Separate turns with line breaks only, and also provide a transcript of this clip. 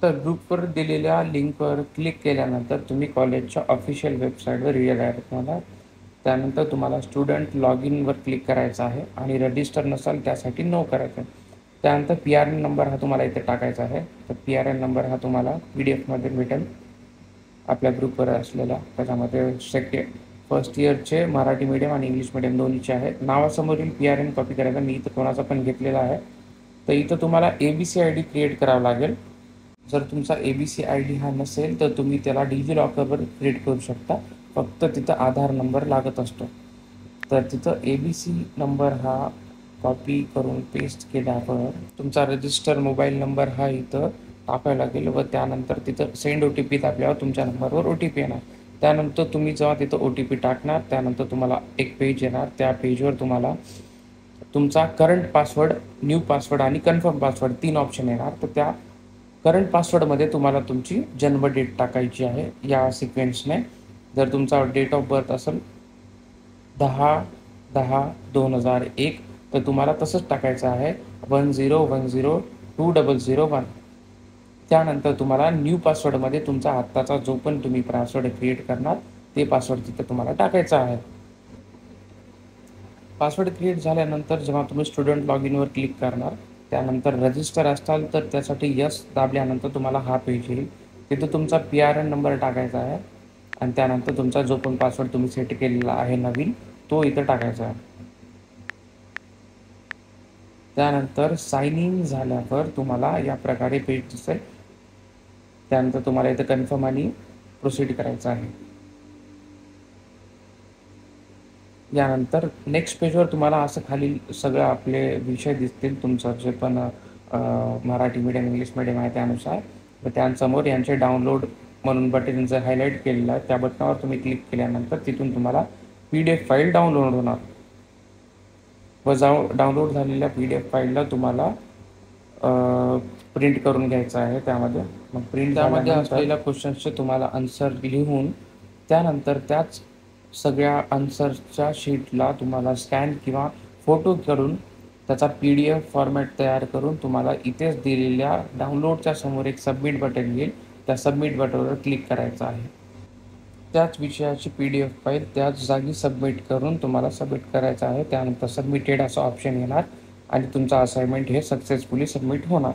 तर ग्रुपवर दिलेल्या लिंकवर क्लिक केल्यानंतर तुम्ही कॉलेजच्या ऑफिशियल वेबसाईटवर रिडायरेक्ट होणार. त्यानंतर तुम्हाला स्टुडंट लॉग इनवर क्लिक करायचं आहे आणि रजिस्टर नसाल त्यासाठी नो करायचं आहे. त्यानंतर PRN नंबर हा तुम्हाला इथे टाकायचा आहे. तर PRN नंबर हा तुम्हाला PDF भेटेल आपल्या ग्रुपवर असलेला. त्याच्यामध्ये फर्स्ट इयरचे मराठी मीडियम आणि इंग्लिश मीडियम दोन्हीचे आहेत. नावासमोरील PRN कॉपी करायचा. मी इथं कोणाचा पण घेतलेला आहे. तर इथं तुम्हाला ABC ID क्रिएट करावा लागेल. जर तुमचा ABC ID हा नसेल तर तुम्ही त्याला डिजिलॉकरवर क्रिएट करू शकता. फक्त तिथं आधार नंबर लागत असतो. तर तिथं ABC नंबर हा कॉपी करून पेस्ट केल्यावर तुमचा रजिस्टर मोबाईल नंबर हा इथं टाकावा लागेल व त्यानंतर तिथं सेंड OTP दाबल्यावर तुमच्या नंबरवर OTP येणार. त्यानंतर तुम्ही जेव्हा तिथं OTP टाकणार त्यानंतर तुम्हाला एक पेज येणार. त्या पेजवर तुम्हाला तुमचा करंट पासवर्ड, न्यू पासवर्ड आणि कन्फर्म पासवर्ड 3 ऑप्शन येणार. तर त्या करंट पासवर्डमध्ये तुम्हाला तुमची जन्म डेट टाकायची आहे या सिक्वेन्सने. जर तुमचा डेट ऑफ बर्थ असेल 10/10/2001 तर तुम्हाला तसंच टाकायचं आहे 10102001. त्यानंतर तुम्हाला न्यू पासवर्डमध्ये तुमचा आत्ताचा जो पण तुम्ही पासवर्ड क्रिएट करणार ते पासवर्ड तिथं तुम्हाला टाकायचं आहे. पासवर्ड क्रिएट झाल्यानंतर जेव्हा तुम्ही स्टुडंट लॉग इनवर क्लिक करणार त्यानंतर रजिस्टर असाल तर त्यासाठी यस दाबल्यानंतर तुम्हाला हा पेज येईल. तिथं तुमचा PRN नंबर टाकायचा आहे आणि त्यानंतर तुमचा जो पण पासवर्ड तुम्ही सेट केलेला आहे नवीन तो इथं टाकायचा आहे. त्यानंतर साइन इन झाल्यावर तुम्हाला या प्रकारे पेज दिसेल. त्यानंतर तुम्हाला इथं कन्फर्म आणि प्रोसीड करायचं आहे. यानंतर नेक्स्ट पेजवर तुम्हाला असं खाली सगळं आपले विषय दिसतील. तुमचं जे पण मराठी मीडियम इंग्लिश मीडियम आहे त्यानुसार. व त्यासमोर यांचे डाउनलोड म्हणून बटन जर हायलाईट केलेलं आहे त्या बटनावर तुम्ही क्लिक केल्यानंतर तिथून तुम्हाला PDF फाईल डाउनलोड होणार व डाउनलोड झालेल्या PDF फाईलला तुम्हाला प्रिंट करून घ्यायचं आहे. त्यामध्ये मग त्यामध्ये असलेल्या क्वेश्चन्सचे तुम्हाला आन्सर लिहून त्यानंतर त्याच सगळ्या आन्सरच्या शीटला तुम्हाला स्कॅन किंवा फोटो करून त्याचा PDF फॉर्मॅट तयार करून तुम्हाला इथेच दिलेल्या डाउनलोडच्या समोर एक सबमिट बटन येईल. त्या सबमिट बटनवर क्लिक करायचं आहे. त्याच विषयाची PDF फाईल त्याच जागी सबमिट करून तुम्हाला सबमिट करायचं आहे. त्यानंतर सबमिटेड असं ऑप्शन येणार आणि तुमचा असाइनमेंट हे सक्सेसफुली सबमिट होणार.